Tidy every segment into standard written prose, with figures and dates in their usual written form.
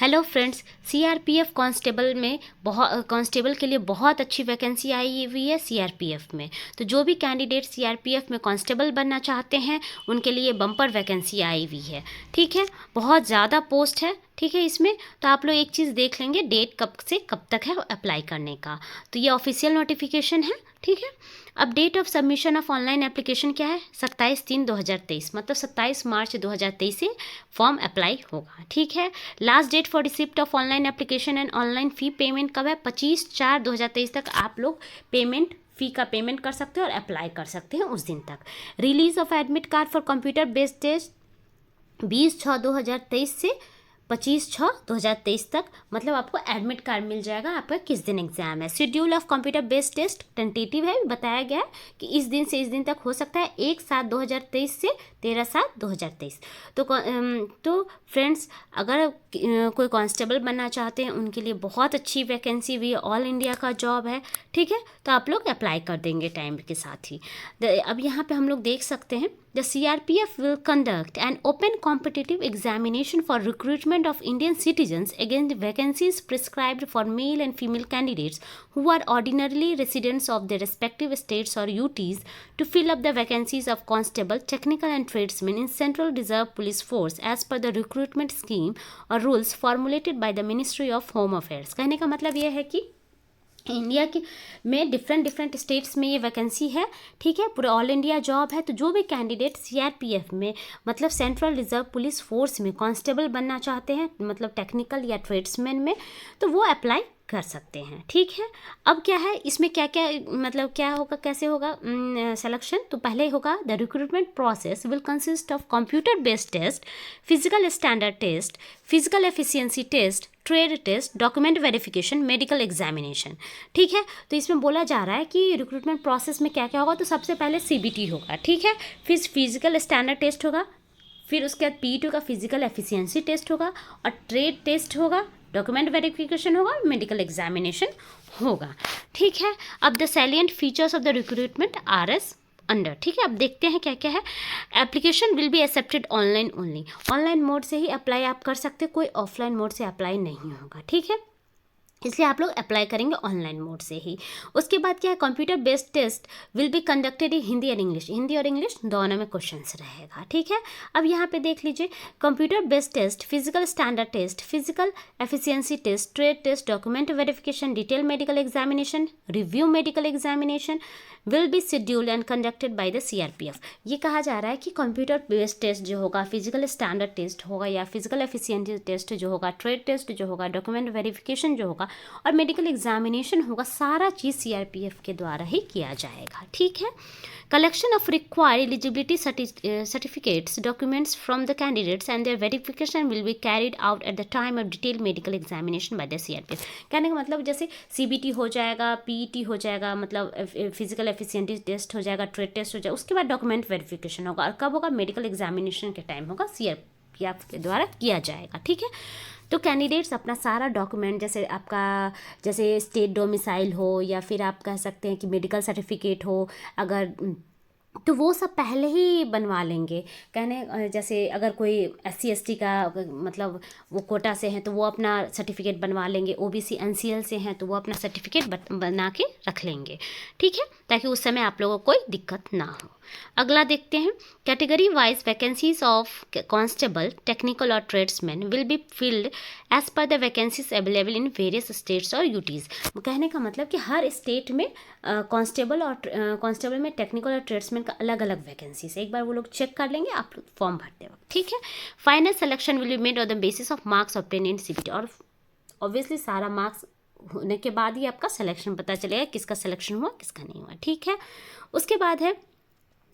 Hello friends, CRPF constable के लिए बहुत अच्छी वैकेंसी आई हुई है सीआरपीएफ में। तो जो भी कैंडिडेट सीआरपीएफ में कांस्टेबल बनना चाहते हैं उनके लिए बम्पर वैकेंसी आई हुई है। ठीक है, बहुत ज़्यादा पोस्ट है। ठीक है, इसमें तो आप लोग एक चीज़ देख लेंगे, डेट कब से कब तक है अप्लाई करने का। तो ये ऑफिशियल नोटिफिकेशन है। ठीक है, अब date of submission of online application क्या है? 27/3/2023, मतलब 27 मार्च 2023 से फॉर्म अप्लाई होगा। ठीक है, last date for receipt of online application and online fee payment कब है? 25/4/2023 तक आप लोग फ़ी का पेमेंट कर सकते हैं और अप्लाई कर सकते हैं उस दिन तक। Release of admit card for computer based test 20/6/2023 से 25/6/2023 तक, मतलब आपको एडमिट कार्ड मिल जाएगा आपका किस दिन एग्जाम है। Schedule of computer based test tentative है, बताया गया है कि इस दिन से इस दिन तक हो सकता है, 1/7/2023 से 13/7/2023। तो फ्रेंड्स, अगर कोई कांस्टेबल बनना चाहते हैं उनके लिए बहुत अच्छी वैकेंसी भी है, ऑल इंडिया का जॉब है। ठीक है, तो आप लोग अप्लाई कर देंगे टाइम के साथ ही। अब यहाँ पे हम लोग देख सकते हैं, The CRPF will conduct an open competitive examination for recruitment of Indian citizens against vacancies prescribed for male and female candidates who are ordinarily residents of their respective states or UTs to fill up the vacancies of constable, technical and tradesmen in Central Reserve Police Force as per the recruitment scheme or rules formulated by the Ministry of Home Affairs। कहने का मतलब यह है कि India के में different states में ये वैकेंसी है। ठीक है, पूरा ऑल इंडिया जॉब है। तो जो भी कैंडिडेट सीआरपीएफ में, मतलब सेंट्रल रिजर्व पुलिस फोर्स में कांस्टेबल बनना चाहते हैं, मतलब टेक्निकल या ट्रेड्समैन में, तो वो अप्लाई कर सकते हैं। ठीक है, अब क्या है इसमें, क्या क्या मतलब क्या होगा, कैसे होगा सिलेक्शन? तो पहले होगा, the recruitment process will consist of computer based test, physical standard test, physical efficiency test, trade test, document verification, medical examination. ठीक है, तो इसमें बोला जा रहा है कि रिक्रूटमेंट प्रोसेस में क्या क्या होगा। तो सबसे पहले सीबीटी होगा। ठीक है, फिर फिजिकल स्टैंडर्ड टेस्ट होगा, फिर उसके बाद पीईटी का फिजिकल एफिशिएंसी टेस्ट होगा, और ट्रेड टेस्ट होगा, डॉक्यूमेंट वेरिफिकेशन होगा, मेडिकल एग्जामिनेशन होगा। ठीक है, अब the salient features of the recruitment R S under. ठीक है, अब देखते हैं क्या क्या है। Application will be accepted online only, online mode से ही अप्लाई आप कर सकते, कोई ऑफलाइन मोड से अप्लाई नहीं होगा। ठीक है, इसलिए आप लोग अप्लाई करेंगे ऑनलाइन मोड से ही। उसके बाद क्या है, computer based test will be conducted in Hindi और इंग्लिश, हिंदी और इंग्लिश दोनों में क्वेश्चंस रहेगा। ठीक है, अब यहाँ पे देख लीजिए, computer based test, physical standard test, physical efficiency test, trade test, document verification, detail medical examination, review medical examination will be scheduled and conducted by the CRPF. ये कहा जा रहा है कि कंप्यूटर बेस्ड टेस्ट जो होगा, फिजिकल स्टैंडर्ड टेस्ट होगा, या फिजिकल एफिशिएंसी टेस्ट जो होगा, ट्रेड टेस्ट जो होगा, डॉक्यूमेंट वेरिफिकेशन जो होगा, और मेडिकल एग्जामिनेशन होगा, सारा चीज़ सीआरपीएफ के द्वारा ही किया जाएगा। ठीक है, collection of required eligibility certificates, documents from the candidates and their verification will be carried out at the time of detail medical examination by the CRPF. कहने का मतलब जैसे सीबीटी हो जाएगा, पीईटी हो जाएगा, मतलब फिजिकल एफिशिएंसी टेस्ट हो जाएगा, ट्रेड टेस्ट हो जाएगा, उसके बाद डॉक्यूमेंट वेरिफिकेशन होगा, और कब होगा? मेडिकल एग्जामिनेशन के टाइम होगा, सीआरपीएफ के द्वारा किया जाएगा। ठीक है, तो कैंडिडेट्स अपना सारा डॉक्यूमेंट, जैसे आपका जैसे स्टेट डोमिसाइल हो, या फिर आप कह सकते हैं कि मेडिकल सर्टिफिकेट हो, अगर तो वो सब पहले ही बनवा लेंगे। कहने जैसे अगर कोई SC ST का मतलब वो कोटा से हैं तो वो अपना सर्टिफिकेट बनवा लेंगे, OBC NCL से हैं तो वो अपना सर्टिफिकेट बना के रख लेंगे। ठीक है, ताकि उस समय आप लोगों को कोई दिक्कत ना हो। अगला देखते हैं, category wise vacancies of constable, technical और tradesman will be filled as per the vacancies available in various states और यूटीज़। कहने का मतलब कि हर स्टेट में कांस्टेबल में टेक्निकल और ट्रेड्समैन का अलग अलग वैकेंसीज है। एक बार वो लोग चेक कर लेंगे आप फॉर्म भरते वक्त। ठीक है, final selection will be made on the basis of marks obtain in CBT, और ऑब्वियसली सारा मार्क्स होने के बाद ही आपका सिलेक्शन पता चलेगा, किसका सिलेक्शन हुआ किसका नहीं हुआ। ठीक है, उसके बाद है,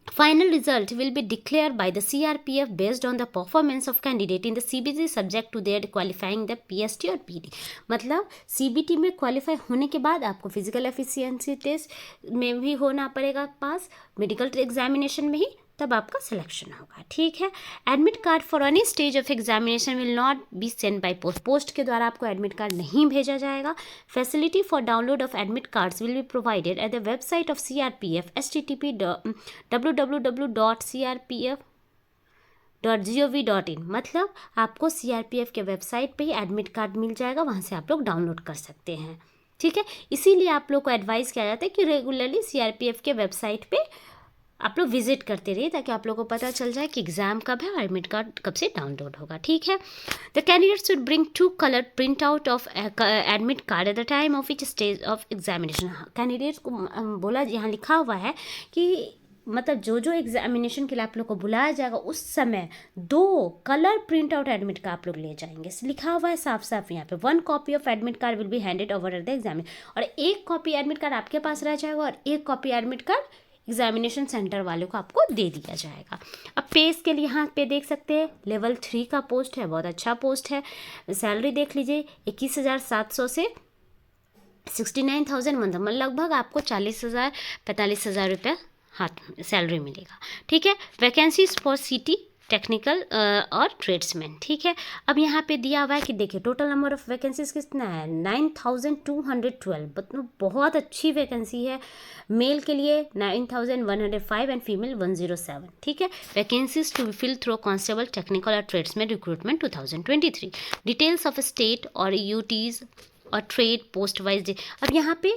final result will be declared by the CRPF based on the performance of candidate in the CBT subject to their qualifying the PST और PD। मतलब CBT में क्वालिफाई होने के बाद आपको फिजिकल एफिशिएंसी टेस्ट में भी होना पड़ेगा पास, मेडिकल एग्जामिनेशन में ही, तब आपका सिलेक्शन होगा। ठीक है, admit card for any stage of examination will not be send by post, post के द्वारा आपको एडमिट कार्ड नहीं भेजा जाएगा। Facility for download of admit cards will be provided at the website of CRPF, http www.crpf www.crpf.gov.in, मतलब आपको CRPF के website पे ही एडमिट कार्ड मिल जाएगा, वहाँ से आप लोग डाउनलोड कर सकते हैं। ठीक है, इसीलिए आप लोग को एडवाइस किया जाता है कि रेगुलरली CRPF के वेबसाइट पे आप लोग विजिट करते रहिए, ताकि आप लोगों को पता चल जाए कि एग्ज़ाम कब है और एडमिट कार्ड कब से डाउनलोड होगा। ठीक है, the candidate should bring 2 colour print out of admit card eight the time of each stage of examination. Candidate को बोला, यहाँ लिखा हुआ है कि मतलब जो एग्जामिनेशन के लिए आप लोग को बुलाया जाएगा उस समय 2 colour print out admit card आप लोग ले जाएंगे। लिखा हुआ है साफ साफ यहाँ पे, 1 copy of admit card will be handed over at the examine, और 1 कॉपी एडमिट कार्ड आपके पास रह जाएगा और 1 copy admit card examination centre वालों को आपको दे दिया जाएगा। अब पेस के लिए यहाँ पे देख सकते हैं लेवल 3 का पोस्ट है, बहुत अच्छा पोस्ट है। सैलरी देख लीजिए 21,700 से 69,000 मतलब लगभग आपको 40,000 45,000 रुपया हाथ सैलरी मिलेगा। ठीक है, वैकेंसीज फॉर सिटी टेक्निकल और ट्रेड्समैन। ठीक है, अब यहाँ पे दिया हुआ है कि देखिए टोटल नंबर ऑफ वैकेंसीज कितना है, 9,212, मतलब बहुत अच्छी वैकेंसी है। मेल के लिए 9,105 एंड फीमेल 107। ठीक है, vacancies to be fill through constable technical और tradesman recruitment 2023। Details of state और यूटीज और ट्रेड पोस्ट वाइज। अब यहाँ पे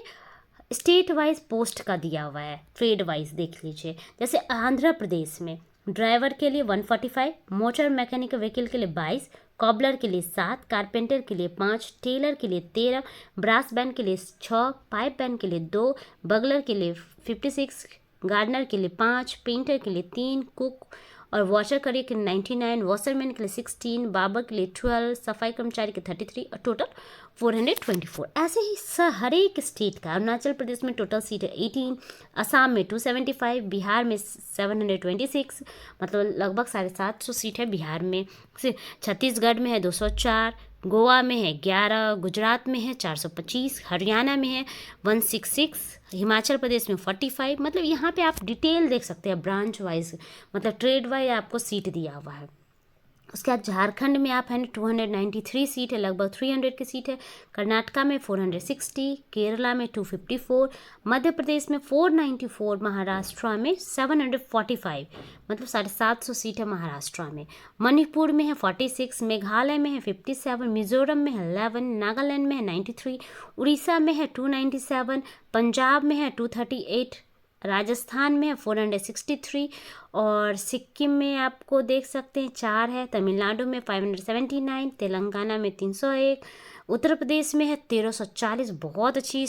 स्टेट वाइज पोस्ट का दिया हुआ है, ट्रेड वाइज देख लीजिए। जैसे आंध्र प्रदेश में ड्राइवर के लिए 145, मोटर मैकेनिक व्हीकल के लिए 22, कॉबलर के लिए 7, कारपेंटर के लिए 5, टेलर के लिए 13, ब्रास बैंड के लिए 6, पाइप बैंड के लिए 2, बगलर के लिए 56, गार्डनर के लिए 5, पेंटर के लिए 3, कुक और वॉशर के लिए 99, वॉशरमैन के लिए 16, बार्बर के लिए 12, सफाई कर्मचारी के 33 और टोटल 424। ऐसे ही हर एक स्टेट का, अरुणाचल प्रदेश में टोटल सीट है 18, असम में 275, बिहार में 726, मतलब लगभग 750 सीट है बिहार में। छत्तीसगढ़ में है 204, गोवा में है 11, गुजरात में है 425, हरियाणा में है 166, हिमाचल प्रदेश में 45। मतलब यहाँ पे आप डिटेल देख सकते हैं ब्रांच वाइज, मतलब ट्रेड वाइज आपको सीट दिया हुआ है। उसके बाद झारखंड में आप हैं 293 सीट है, लगभग 300 की सीट है। कर्नाटका में 460, केरला में 254, मध्य प्रदेश में 494, महाराष्ट्र में 745, मतलब 750 सीट है महाराष्ट्र में। मणिपुर में है 46, मेघालय में है 57, मिजोरम में है 11, नागालैंड में है 93, उड़ीसा में है 297, पंजाब में है 238, राजस्थान में है 463 और सिक्किम में आपको देख सकते हैं 4 है, तमिलनाडु में 579, तेलंगाना में 301, उत्तर प्रदेश में है 1340, बहुत अच्छी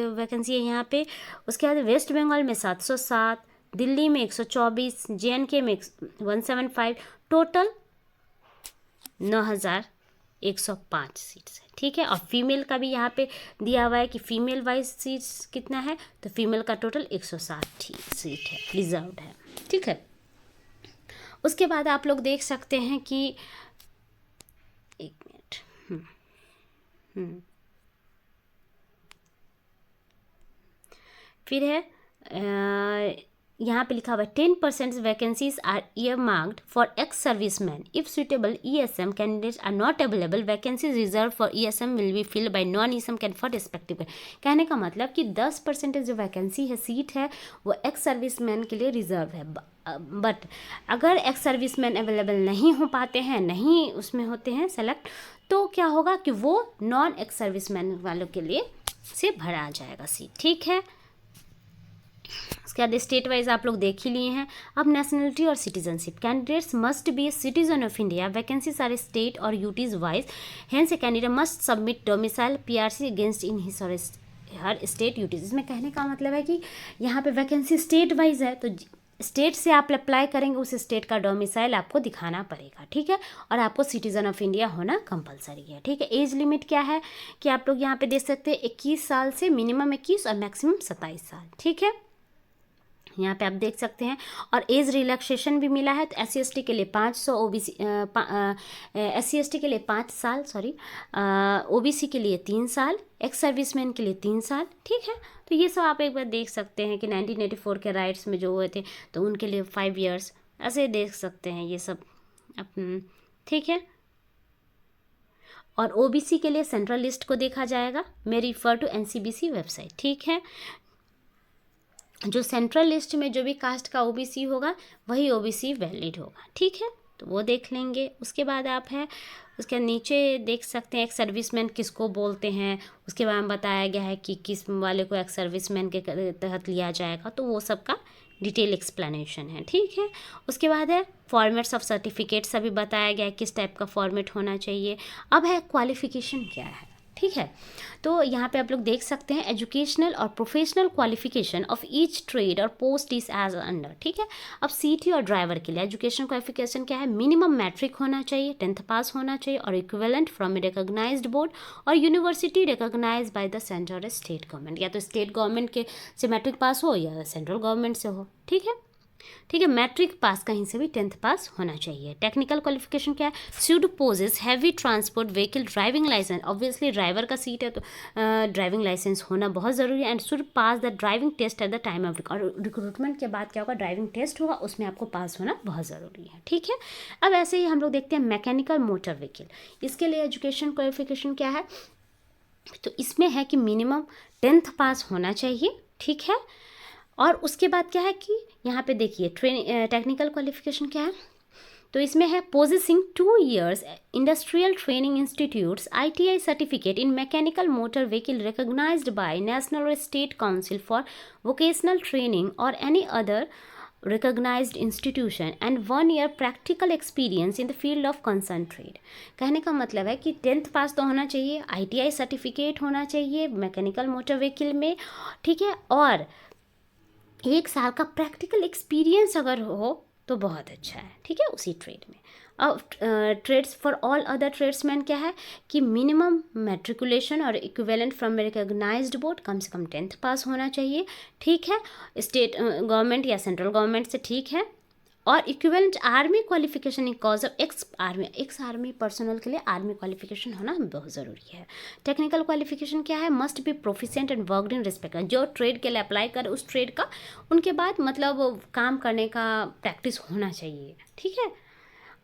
वैकेंसी है यहाँ पे। उसके बाद वेस्ट बंगाल में 707, दिल्ली में 124, JNK में 175, टोटल 9,105 सीट्स है। ठीक है, और फीमेल का भी यहाँ पे दिया हुआ है कि फीमेल वाइज सीट्स कितना है, तो फीमेल का टोटल 160 सीट है, रिजर्व्ड है। ठीक है, उसके बाद आप लोग देख सकते हैं कि एक मिनट फिर है यहाँ पे लिखा हुआ है 10% vacancies are earmarked for ex serviceman if suitable ESM candidates are not available, vacancies reserve for ESM will be filled by non ESM candidate respective. कहने का मतलब कि 10% जो वैकेंसी है, सीट है, वो एक्स सर्विसमैन के लिए रिजर्व है। बट अगर एक्स सर्विसमैन अवेलेबल नहीं हो पाते हैं, नहीं उसमें होते हैं सेलेक्ट, तो क्या होगा कि वो नॉन एक्स सर्विसमैन वालों के लिए से भरा जाएगा सीट। ठीक है, उसके बाद स्टेट वाइज आप लोग देख ही लिए हैं। अब नेशनलिटी और citizenship, candidates must be a citizen of India, vacancies are state और UTs wise, hence a candidate must submit domicile PRC against in his और हर स्टेट यूटीज। इसमें कहने का मतलब है कि यहाँ पे वैकेंसी स्टेट वाइज है, तो स्टेट से आप अप्लाई करेंगे, उस स्टेट का डोमिसाइल आपको दिखाना पड़ेगा। ठीक है, और आपको सिटीजन ऑफ इंडिया होना कंपलसरी है। ठीक है, एज लिमिट क्या है कि आप लोग यहाँ पे देख सकते हैं 21 साल से मिनिमम 21 और मैक्सिमम 27 साल। ठीक है, यहाँ पे आप देख सकते हैं, और एज रिलैक्सेशन भी मिला है। तो SC/ST के लिए 500, OBC SC/ST के लिए 5 साल, OBC के लिए 3 साल, एक्स सर्विसमैन के लिए 3 साल। ठीक है, तो ये सब आप एक बार देख सकते हैं कि 1984 के राइट्स में जो हुए थे, तो उनके लिए 5 इयर्स, ऐसे देख सकते हैं ये सब अपन। ठीक है, और OBC के लिए सेंट्रल लिस्ट को देखा जाएगा, मे रिफर टू NCBC वेबसाइट। ठीक है, जो सेंट्रल लिस्ट में जो भी कास्ट का OBC होगा वही OBC वैलिड होगा। ठीक है, तो वो देख लेंगे। उसके बाद आप है उसके नीचे देख सकते हैं एक्स सर्विसमैन किसको बोलते हैं, उसके बारे में बताया गया है कि किस वाले को एक्स सर्विसमैन के तहत लिया जाएगा, तो वो सब का डिटेल एक्सप्लेनेशन है, ठीक है। उसके बाद है फॉर्मेट्स ऑफ सर्टिफिकेट्स अभी बताया गया है किस टाइप का फॉर्मेट होना चाहिए। अब है क्वालिफिकेशन क्या है, ठीक है। तो यहाँ पे आप लोग देख सकते हैं एजुकेशनल और professional qualification of each trade और पोस्ट इज एज अंडर, ठीक है। अब सीटी और ड्राइवर के लिए एजुकेशन क्वालिफिकेशन क्या है, मिनिमम मैट्रिक होना चाहिए, 10th पास होना चाहिए और equivalent from a recognized board और university recognized by the central और स्टेट गवर्नमेंट, या तो स्टेट गवर्नमेंट के से मैट्रिक पास हो या सेंट्रल गवर्नमेंट से हो, ठीक है। ठीक है, मैट्रिक पास कहीं से भी 10th पास होना चाहिए। टेक्निकल क्वालिफिकेशन क्या है, should possess heavy transport vehicle driving licence, obviously driver का सीट है तो ड्राइविंग लाइसेंस होना बहुत ज़रूरी है। And should pass the driving test at the time of recruitment के बाद क्या होगा, ड्राइविंग टेस्ट होगा, उसमें आपको पास होना बहुत ज़रूरी है, ठीक है। अब ऐसे ही हम लोग देखते हैं मैकेनिकल मोटर व्हीकल, इसके लिए एजुकेशन क्वालिफिकेशन क्या है, तो इसमें है कि मिनिमम 10th पास होना चाहिए, ठीक है। और उसके बाद क्या है कि यहाँ पे देखिए टेक्निकल क्वालिफिकेशन क्या है, तो इसमें है possessing 2 years industrial training institutes ITI certificate in mechanical motor vehicle recognized by national और state council for vocational training और any other recognized institution and 1 year practical experience in the field of concerned trade। कहने का मतलब है कि 10th पास तो होना चाहिए, ITI सर्टिफिकेट होना चाहिए मैकेनिकल मोटर व्हीकल में, ठीक है, और 1 साल का प्रैक्टिकल एक्सपीरियंस अगर हो तो बहुत अच्छा है, ठीक है, उसी ट्रेड में। अब trades for all other tradesman क्या है कि मिनिमम मैट्रिकुलेशन और इक्विवेलेंट फ्रॉम रिकॉग्नाइज्ड बोर्ड, कम से कम 10th पास होना चाहिए, ठीक है, स्टेट गवर्नमेंट या सेंट्रल गवर्नमेंट से, ठीक है। और equivalent army qualification in cause of ex army personnel के लिए आर्मी क्वालिफिकेशन होना बहुत ज़रूरी है। टेक्निकल क्वालिफिकेशन क्या है, must be proficient and worked in respect, जो ट्रेड के लिए अप्लाई कर उस ट्रेड का उनके बाद मतलब काम करने का प्रैक्टिस होना चाहिए, ठीक है।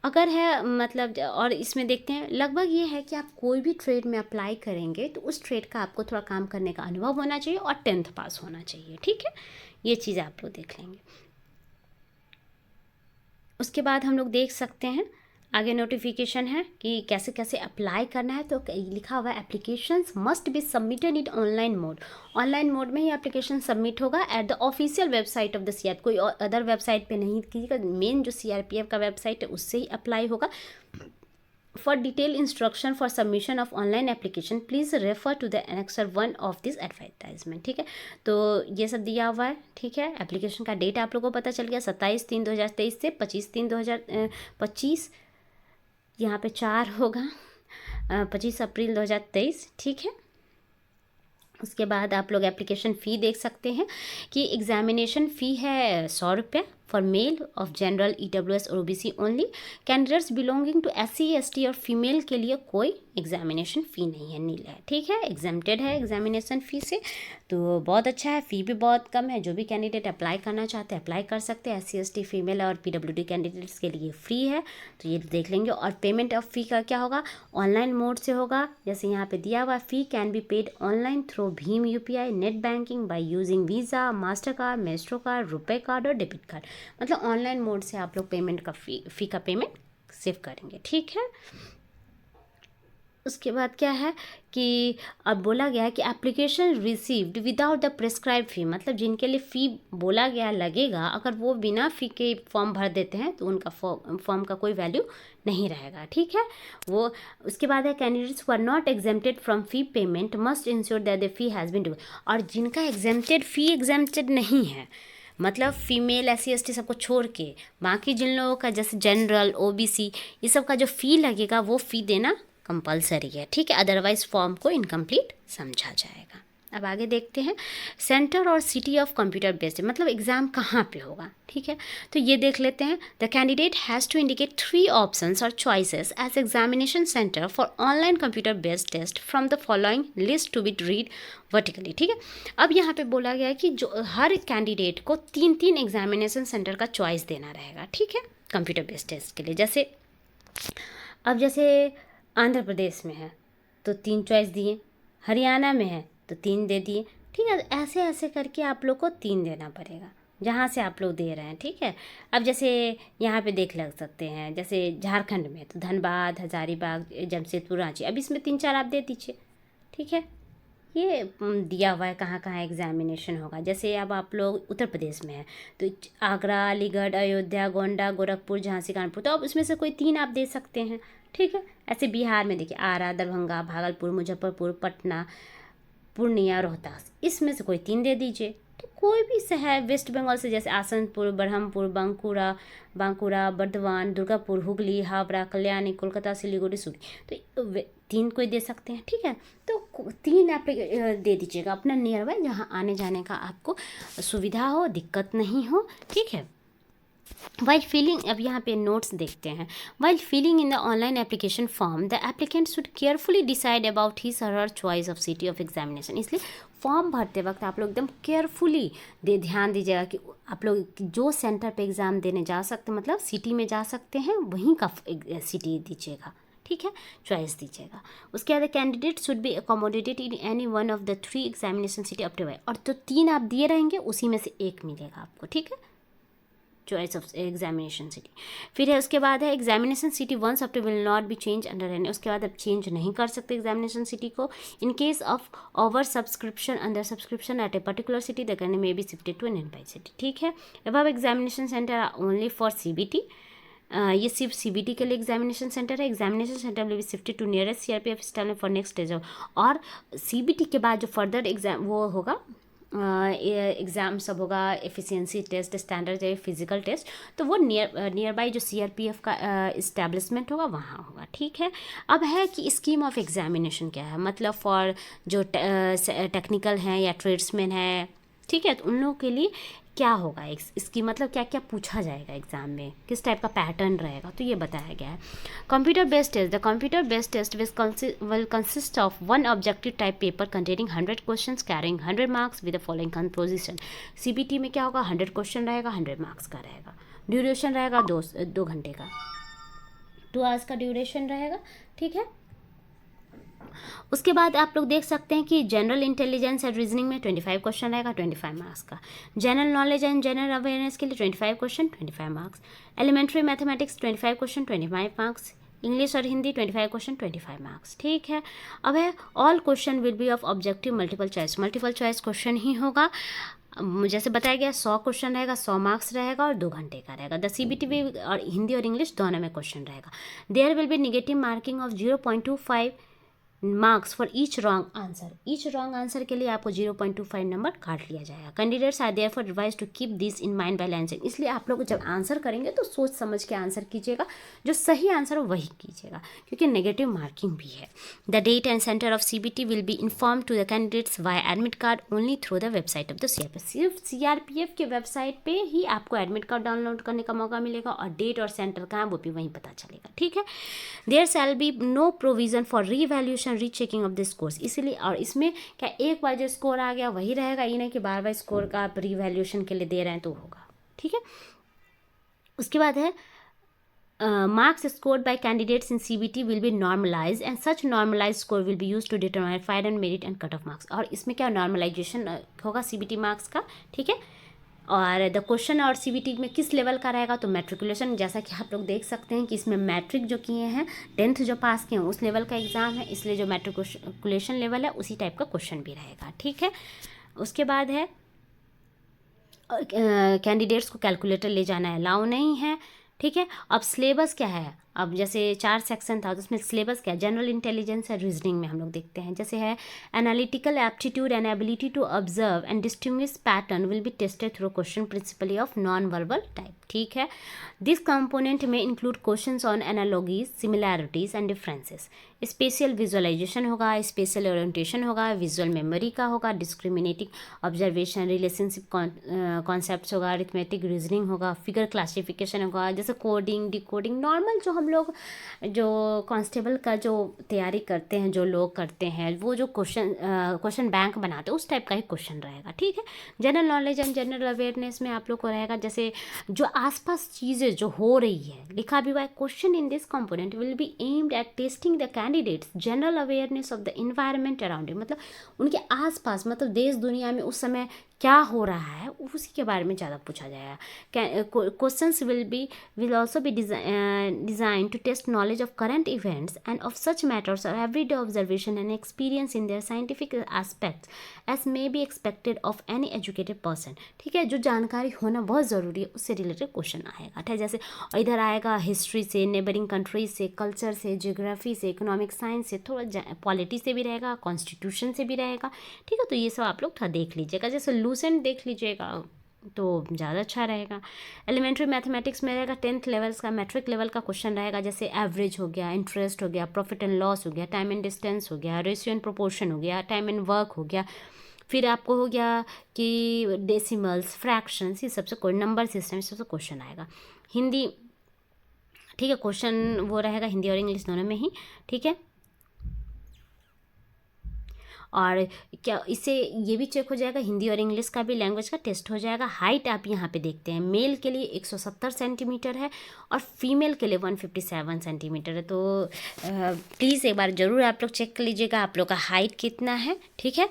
अगर है मतलब, और इसमें देखते हैं लगभग ये है कि आप कोई भी ट्रेड में अप्लाई करेंगे तो उस ट्रेड का आपको थोड़ा काम करने का अनुभव होना चाहिए और 10th पास होना चाहिए, ठीक है। ये चीज़ आप लोग देख लेंगे। उसके बाद हम लोग देख सकते हैं आगे नोटिफिकेशन है कि कैसे कैसे अप्लाई करना है, तो लिखा हुआ है applications must be submitted in online mode, online mode में ही एप्लीकेशन सबमिट होगा at the official website of the CRPF, कोई अदर वेबसाइट पे नहीं कीजिएगा, मेन जो CRPF का वेबसाइट है उससे ही अप्लाई होगा। For detail instruction for submission of online application please refer to the annexure 1 of this advertisement, ठीक है। तो ये सब दिया हुआ है, ठीक है। एप्लीकेशन का डेट आप लोगों को पता चल गया 27/3/2023 से 25/3/2025, यहाँ पे 4 होगा 25 अप्रैल 2023, ठीक है। उसके बाद आप लोग एप्लीकेशन फ़ी देख सकते हैं कि एग्जामिनेशन फ़ी है 100 रुपये for male of general EWS और OBC only, candidates belonging to SC ST और फीमेल के लिए कोई एग्जामिनेशन फ़ी नहीं है, नील है, ठीक है, एग्जाम्प्टेड है एग्जामिनेशन फ़ी से, तो बहुत अच्छा है, फ़ी भी बहुत कम है। जो भी कैंडिडेट अप्लाई करना चाहते हैं अप्लाई कर सकते हैं, SC ST फीमेल और PWD कैंडिडेट्स के लिए फ्री है, तो ये देख लेंगे। और पेमेंट ऑफ फ़ी का क्या होगा, ऑनलाइन मोड से होगा, जैसे यहाँ पे दिया हुआ, fee can be paid online through भीम UPI net banking by using Visa, master card, Maestro card, RuPay card और डेबिट कार्ड, मतलब ऑनलाइन मोड से आप लोग पेमेंट का फ़ी का पेमेंट सेव करेंगे, ठीक है। उसके बाद क्या है कि अब बोला गया है कि application received without the prescribe fee, मतलब जिनके लिए फ़ी बोला गया लगेगा, अगर वो बिना फ़ी के फॉर्म भर देते हैं तो उनका फॉर्म का कोई वैल्यू नहीं रहेगा, ठीक है वो। उसके बाद है candidates who are not exempted from fee payment must ensure that the fee has been due, और जिनका एग्जेम्प्टेड नहीं है, मतलब फीमेल SC ST सबको छोड़ के बाकी जिन लोगों का जैसे जनरल OBC ये सब का जो फ़ी लगेगा वो फ़ी देना कंपलसरी है, ठीक है, अदरवाइज फॉर्म को इनकम्प्लीट समझा जाएगा। अब आगे देखते हैं सेंटर और सिटी ऑफ कंप्यूटर बेस्ड, मतलब एग्ज़ाम कहाँ पे होगा, ठीक है, तो ये देख लेते हैं। The candidate has to indicate 3 options और choices as examination centre for online computer based test from the following list to be read vertically, ठीक है। अब यहाँ पे बोला गया है कि जो हर कैंडिडेट को 3 एग्जामिनेशन सेंटर का चॉइस देना रहेगा, ठीक है, कंप्यूटर बेस्ड टेस्ट के लिए। जैसे अब जैसे आंध्र प्रदेश में है तो 3 चॉइस दिए, हरियाणा में है तो 3 दे दिए, ठीक है, ऐसे ऐसे करके आप लोग को 3 देना पड़ेगा, जहाँ से आप लोग दे रहे हैं, ठीक है। अब जैसे यहाँ पे देख लग सकते हैं, जैसे झारखंड में तो धनबाद, हजारीबाग, जमशेदपुर, रांची, अब इसमें 3-4 आप दे दीजिए, ठीक है। ये दिया हुआ है कहाँ कहाँ एग्जामिनेशन होगा। जैसे अब आप लोग उत्तर प्रदेश में हैं तो आगरा, अलीगढ़, अयोध्या, गोंडा, गोरखपुर, झांसी, कानपुर, तो अब उसमें से कोई 3 आप दे सकते हैं, ठीक है। ऐसे बिहार में देखिए आरा, दरभंगा, भागलपुर, मुजफ्फरपुर, पटना, पूर्णिया, रोहतास, इसमें से कोई 3 दे दीजिए। तो कोई भी शहर वेस्ट बंगाल से जैसे आसनपुर, बरहमपुर, बांकुड़ा, बर्धमान, दुर्गापुर, हुगली, हावड़ा, कल्याणी, कोलकाता, सिलीगुड़ी, सूरी, तो 3 कोई दे सकते हैं, ठीक है। तो 3 आप दे दीजिएगा अपना नियर बाय, जहाँ आने जाने का आपको सुविधा हो, दिक्कत नहीं हो, ठीक है। While filling, अब यहाँ पे नोट्स देखते हैं। While filling in the online application form, the applicant should carefully decide about his or her choice of city of examination। इसलिए फॉर्म भरते वक्त आप लोग एकदम केयरफुली ध्यान दीजिएगा कि आप लोग जो सेंटर पे एग्ज़ाम देने जा सकते, मतलब सिटी में जा सकते हैं, वहीं का सिटी दीजिएगा, ठीक है, चॉइस दीजिएगा। उसके बाद candidate should be accommodated in any one of the 3 examination city up to Y, और तो 3 आप दिए रहेंगे उसी में से 1 मिलेगा आपको, ठीक है, चॉइस ऑफ एग्जामिनेशन सिटी। फिर है उसके बाद है examination city once up to will not be change under any, उसके बाद आप चेंज नहीं कर सकते एग्जामिनेशन सिटी को। In case of over subscription, under subscription at a particular city the candidate may be shifted to nearby city, ठीक है। Above examination centre are only for CBT, ये सिर्फ CBT के लिए एग्जामिनेशन सेंटर है। Examination centre will be shifted to nearest CRPF style for next stage of, और CBT के बाद जो फर्दर एग्जाम वो होगा, एग्ज़ाम सब होगा, efficiency test, standard physical test, तो वो नियर बाई जो CRPF का इस्टेब्लिशमेंट होगा वहाँ होगा, ठीक है। अब है कि स्कीम ऑफ एग्जामिनेशन क्या है, मतलब फॉर जो टेक्निकल हैं या ट्रेड्समैन है, ठीक है, तो उन लोगों के लिए क्या होगा, इसकी मतलब क्या क्या पूछा जाएगा एग्जाम में, किस टाइप का पैटर्न रहेगा, तो ये बताया गया है। Computer based test, the computer based test will consist of 1 objective type paper containing 100 questions carrying 100 marks with the following composition. CBT में क्या होगा, 100 क्वेश्चन रहेगा, 100 मार्क्स का रहेगा, ड्यूरेशन रहेगा 2 घंटे का, 2 आवर्स का ड्यूरेशन रहेगा, ठीक है। उसके बाद आप लोग देख सकते हैं कि जनरल इंटेलिजेंस एंड रीजनिंग में 25 क्वेश्चन रहेगा, 25 मार्क्स का। General knowledge and general awareness के लिए 25 question, 25 marks. Elementary mathematics 25 question, 25 marks. English और हिंदी 25 क्वेश्चन, 25 मार्क्स, ठीक है। अब है all question will be of objective multiple choice question ही होगा। जैसे बताया गया 100 क्वेश्चन रहेगा, 100 मार्क्स रहेगा और 2 घंटे का रहेगा। द CBT भी और हिंदी और इंग्लिश दोनों में क्वेश्चन रहेगा। There will be negative marking of 0.25 marks for each wrong answer के लिए आपको 0.25 नंबर काट लिया जाएगा। Candidates are therefore advise to keep this in mind while answering, इसलिए आप लोग जब आंसर करेंगे तो सोच समझ के आंसर कीजिएगा, जो सही आंसर हो वही कीजिएगा, क्योंकि नेगेटिव मार्किंग भी है। The date and centre of CBT will be inform to the candidates via admit card only through the website of the CRPF। सिर्फ CRPF के वेबसाइट पे ही आपको एडमिट कार्ड डाउनलोड करने का मौका मिलेगा, और डेट और सेंटर कहाँ है वो भी वहीं पता चलेगा, ठीक है। There shall be no provision for revaluation rechecking of this course, इसलिए और इसमें क्या एक बार जो स्कोर आ गया वही रहेगा, ये नहीं कि बार बार स्कोर का आप रीवैल्यूएशन के लिए दे रहे हैं तो होगा, ठीक है। उसके बाद है marks scored by candidates in CBT will be normalized and such normalized score will be used to determine final merit and cut off marks। और इसमें क्या normalization होगा CBT मार्क्स का, ठीक है। और द क्वेश्चन और CBT में किस लेवल का रहेगा, तो मैट्रिकुलेशन, जैसा कि आप लोग देख सकते हैं कि इसमें मैट्रिक जो किए हैं, 10th जो पास किए हैं उस लेवल का एग्ज़ाम है, इसलिए जो मैट्रिकुलेशन लेवल है उसी टाइप का क्वेश्चन भी रहेगा, ठीक है। उसके बाद है कैंडिडेट्स को कैलकुलेटर ले जाना अलाउ नहीं है, ठीक है। अब सिलेबस क्या है, अब जैसे 4 सेक्शन था तो उसमें सिलेबस क्या है, जनरल इंटेलिजेंस है, रीजनिंग में हम लोग देखते हैं, जैसे है analytical aptitude and ability to observe and distinguish pattern will be tested through question principally of non verbal type, ठीक है। दिस कंपोनेंट में include questions on analogies, similarities and differences. Spatial visualisation होगा, स्पेशल ओरिएंटेशन होगा, visual memory का होगा, discriminating observation, relationship concepts होगा, arithmetic reasoning होगा, figure classification होगा, जैसे कोडिंग, डिकोडिंग, नॉर्मल जो हम लोग जो कांस्टेबल का जो तैयारी करते हैं, जो लोग करते हैं, वो जो क्वेश्चन बैंक बनाते हैं उस टाइप का ही क्वेश्चन रहेगा, ठीक है। General knowledge and general awareness में आप लोग को रहेगा जैसे जो आसपास चीज़ें जो हो रही है, लिखा भी हुआ है, question in this component will be aimed at testing the candidates general awareness of the environment around, मतलब उनके आसपास, मतलब देश दुनिया में उस समय क्या हो रहा है उसी के बारे में ज़्यादा पूछा जाएगा। Questions will also be design to test knowledge of current events and of such matters और everyday observation and experience in their scientific aspects as may be expected of any educated person. ठीक है, जो जानकारी होना बहुत ज़रूरी है उससे रिलेटेड क्वेश्चन आएगा। ठीक है, जैसे इधर आएगा हिस्ट्री से, नेबरिंग कंट्रीज से, कल्चर से, जियोग्राफी से, इकोनॉमिक साइंस से, थोड़ा पॉलिटी से भी रहेगा, कॉन्स्टिट्यूशन से भी रहेगा। ठीक है, तो ये सब आप लोग थोड़ा देख लीजिएगा। जैसे लूसेंट देख लीजिएगा तो ज़्यादा अच्छा रहेगा। एलिमेंट्री मैथमेटिक्स में रहेगा 10th लेवल्स का, मैट्रिक लेवल का क्वेश्चन रहेगा, जैसे एवरेज हो गया, इंटरेस्ट हो गया, प्रॉफिट एंड लॉस हो गया, टाइम एंड डिस्टेंस हो गया, रेशियो एंड प्रोपोर्शन हो गया, टाइम एंड वर्क हो गया। फिर आपको हो गया कि डेसिमल्स, फ्रैक्शंस, ये सबसे कोई नंबर सिस्टम, सबसे क्वेश्चन आएगा। हिंदी, ठीक है, क्वेश्चन वो रहेगा हिंदी और इंग्लिश दोनों में ही। ठीक है, और क्या इससे ये भी चेक हो जाएगा, हिंदी और इंग्लिश का भी लैंग्वेज का टेस्ट हो जाएगा। हाइट आप यहाँ पे देखते हैं, मेल के लिए 170 सेंटीमीटर है और फीमेल के लिए 157 सेंटीमीटर है। तो प्लीज़ एक बार ज़रूर आप लोग चेक कर लीजिएगा आप लोग का हाइट कितना है। ठीक है,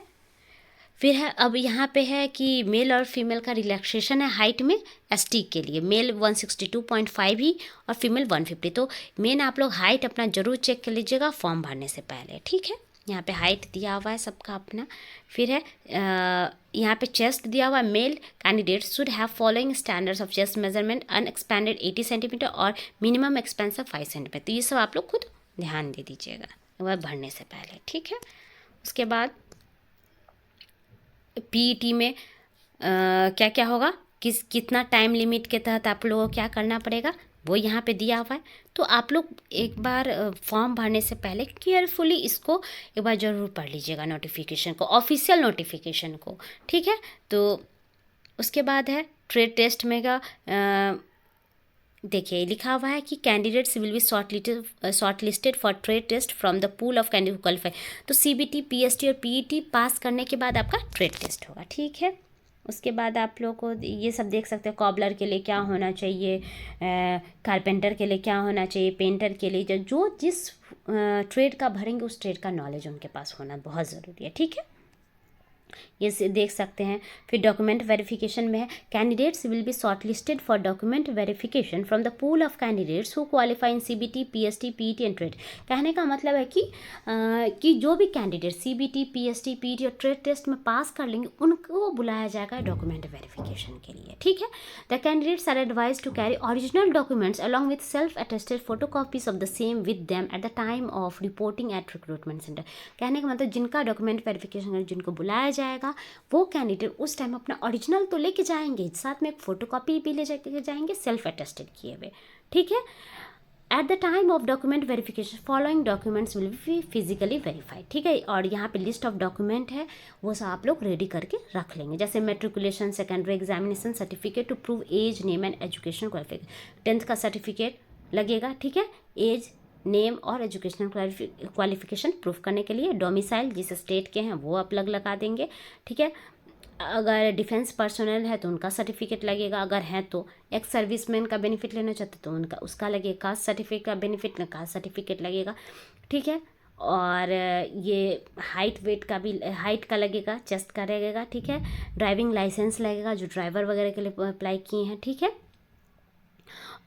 फिर है अब यहाँ पे है कि मेल और फीमेल का रिलैक्सेशन है हाइट में। एसटी के लिए मेल 162.5 ही और फीमेल 150। तो मेन आप लोग हाइट अपना ज़रूर चेक कर लीजिएगा फॉर्म भरने से पहले। ठीक है, यहाँ पे हाइट दिया हुआ है सबका अपना। फिर है यहाँ पे चेस्ट दिया हुआ है। Male candidate should have following standards of chest measurement, unexpanded 80 centimetre और मिनिमम एक्सपेंस ऑफ 5 सेंटीमीटर। तो ये सब आप लोग खुद ध्यान दे दीजिएगा वह भरने से पहले। ठीक है, उसके बाद पीईटी में क्या क्या होगा, कितना टाइम लिमिट के तहत आप लोगों को क्या करना पड़ेगा वो यहाँ पे दिया हुआ है। तो आप लोग एक बार फॉर्म भरने से पहले केयरफुली इसको एक बार ज़रूर पढ़ लीजिएगा, नोटिफिकेशन को, ऑफिशियल नोटिफिकेशन को। ठीक है, तो उसके बाद है ट्रेड टेस्ट में का देखिए लिखा हुआ है कि candidates will be shortlisted for trade test from the pool of candidate qualify. तो सीबीटी, पीएसटी और पीईटी पास करने के बाद आपका ट्रेड टेस्ट होगा। ठीक है, उसके बाद आप लोग को ये सब देख सकते हैं, कॉबलर के लिए क्या होना चाहिए, कारपेंटर के लिए क्या होना चाहिए, पेंटर के लिए, जो जिस ट्रेड का भरेंगे उस ट्रेड का नॉलेज उनके पास होना बहुत ज़रूरी है। ठीक है, ये देख सकते हैं। फिर डॉक्यूमेंट वेरिफिकेशन में है, candidates will be shortlisted for document verification from the pool of candidates who qualify in CBT, PST, PET and trade. कहने का मतलब है कि जो भी कैंडिडेट सीबीटी, पीएसटी, पीईटी और ट्रेड टेस्ट में पास कर लेंगे उनको बुलाया जाएगा डॉक्यूमेंट वेरिफिकेशन के लिए। ठीक है, the candidates are advise to carry original documents along with self attested photocopies of the same with them at the time of reporting at recruitment centre. कहने का मतलब जिनका डॉक्यूमेंट वेरिफिकेशन जिनको बुलाया जाएगा वो कैंडिडेट उस टाइम अपना ओरिजिनल तो लेके जाएंगे, साथ में एक फोटोकॉपी भी ले जाएंगे सेल्फ अटेस्टेड किए हुए। ठीक है, eight the time of document verification following documents will be physically verified. ठीक है, और यहाँ पे लिस्ट ऑफ डॉक्यूमेंट है वो सब आप लोग रेडी करके रख लेंगे, जैसे matriculation, secondary examination certificate to prove age, name and education qualification, 10th का सर्टिफिकेट लगेगा। ठीक है, एज, नेम और एजुकेशनल क्वालिफिकेशन प्रूफ करने के लिए, डोमिसाइल जिस स्टेट के हैं वो आप लगा देंगे। ठीक है, अगर डिफेंस पर्सनल है तो उनका सर्टिफिकेट लगेगा, अगर है तो एक्स सर्विसमैन का बेनिफिट लेना चाहते तो उनका उसका लगेगा, कास्ट सर्टिफिकेट का बेनिफिट ना कास्ट सर्टिफिकेट लगेगा। ठीक है, और ये हाइट वेट का भी, हाइट का लगेगा, चेस्ट का लगेगा। ठीक है, ड्राइविंग लाइसेंस लगेगा जो ड्राइवर वगैरह के लिए अप्लाई किए हैं। ठीक है,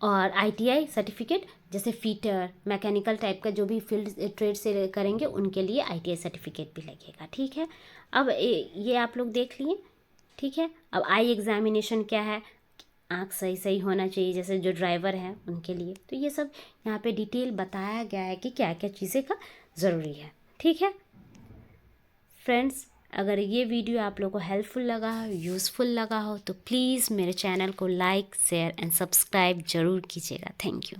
और आईटीआई सर्टिफिकेट जैसे फिटर, मैकेनिकल टाइप का जो भी फील्ड ट्रेड से करेंगे उनके लिए आईटीआई सर्टिफिकेट भी लगेगा। ठीक है, अब ये आप लोग देख लिए। ठीक है, अब आई एग्जामिनेशन क्या है, आँख सही होना चाहिए जैसे जो ड्राइवर हैं उनके लिए। तो ये सब यहाँ पे डिटेल बताया गया है कि क्या क्या चीज़ें का ज़रूरी है। ठीक है फ्रेंड्स, अगर ये वीडियो आप लोगों को हेल्पफुल लगा हो, यूज़फुल लगा हो तो प्लीज़ मेरे चैनल को लाइक, शेयर एंड सब्सक्राइब ज़रूर कीजिएगा। Thank you.